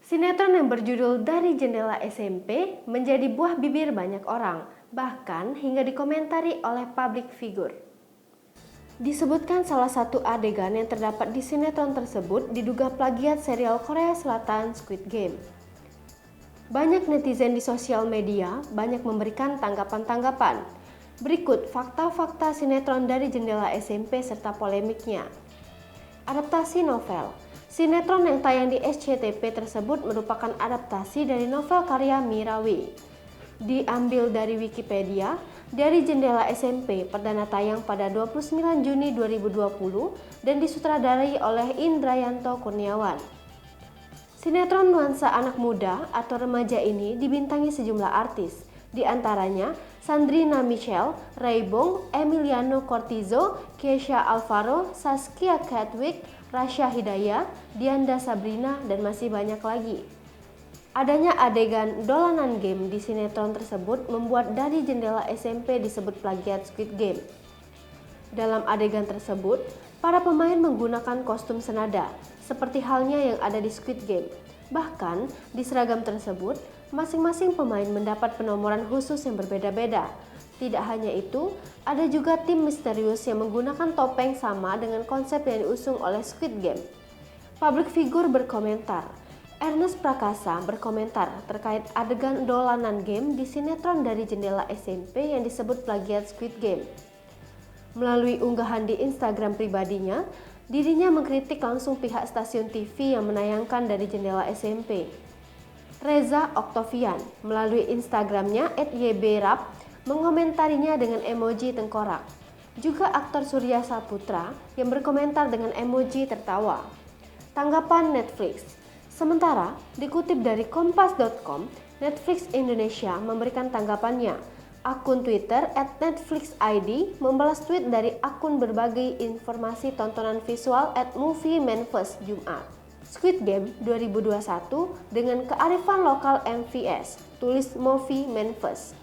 Sinetron yang berjudul Dari Jendela SMP menjadi buah bibir banyak orang, bahkan hingga dikomentari oleh publik figur. Disebutkan salah satu adegan yang terdapat di sinetron tersebut diduga plagiat serial Korea Selatan Squid Game. Banyak netizen di sosial media banyak memberikan tanggapan-tanggapan. Berikut fakta-fakta sinetron Dari Jendela SMP serta polemiknya. Adaptasi novel. Sinetron yang tayang di SCTV tersebut merupakan adaptasi dari novel karya Mirawi. Diambil dari Wikipedia, Dari Jendela SMP perdana tayang pada 29 Juni 2020 dan disutradarai oleh Indrayanto Kurniawan. Sinetron nuansa anak muda atau remaja ini dibintangi sejumlah artis, di antaranya Sandrina Michelle, Raybong, Emiliano Cortizo, Kesha Alvaro, Saskia Chadwick, Rasya Hidayah, Dianda Sabrina, dan masih banyak lagi. Adanya adegan dolanan game di sinetron tersebut membuat Dari Jendela SMP disebut plagiat Squid Game. Dalam adegan tersebut, para pemain menggunakan kostum senada, seperti halnya yang ada di Squid Game. Bahkan, di seragam tersebut, masing-masing pemain mendapat penomoran khusus yang berbeda-beda. Tidak hanya itu, ada juga tim misterius yang menggunakan topeng sama dengan konsep yang diusung oleh Squid Game. Public figure berkomentar. Ernest Prakasa berkomentar terkait adegan dolanan game di sinetron Dari Jendela SMP yang disebut plagiat Squid Game. Melalui unggahan di Instagram pribadinya, dirinya mengkritik langsung pihak stasiun TV yang menayangkan Dari Jendela SMP. Reza Oktavian melalui Instagramnya @ybrap mengomentarinya dengan emoji tengkorak. Juga aktor Surya Saputra yang berkomentar dengan emoji tertawa. Tanggapan Netflix. Sementara dikutip dari kompas.com, Netflix Indonesia memberikan tanggapannya. Akun Twitter @netflixid membalas tweet dari akun berbagai informasi tontonan visual @moviemanfest Jumat. Squid Game 2021 dengan kearifan lokal MVS, tulis Movie Manfest.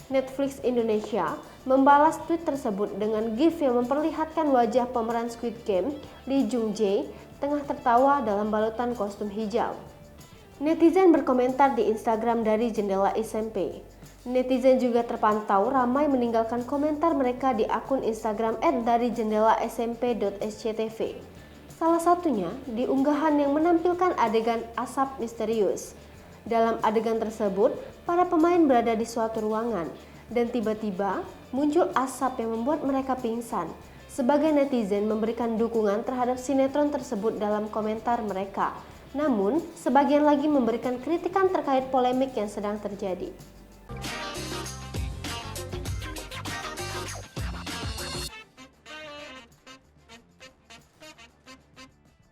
Netflix Indonesia membalas tweet tersebut dengan GIF yang memperlihatkan wajah pemeran Squid Game, Lee Jung Jae, tengah tertawa dalam balutan kostum hijau. Netizen berkomentar di Instagram Dari Jendela SMP. Netizen juga terpantau ramai meninggalkan komentar mereka di akun Instagram @darijendela_smp.sctv. Salah satunya di unggahan yang menampilkan adegan asap misterius. Dalam adegan tersebut, para pemain berada di suatu ruangan dan tiba-tiba muncul asap yang membuat mereka pingsan. Sebagai netizen memberikan dukungan terhadap sinetron tersebut dalam komentar mereka. Namun, sebagian lagi memberikan kritikan terkait polemik yang sedang terjadi.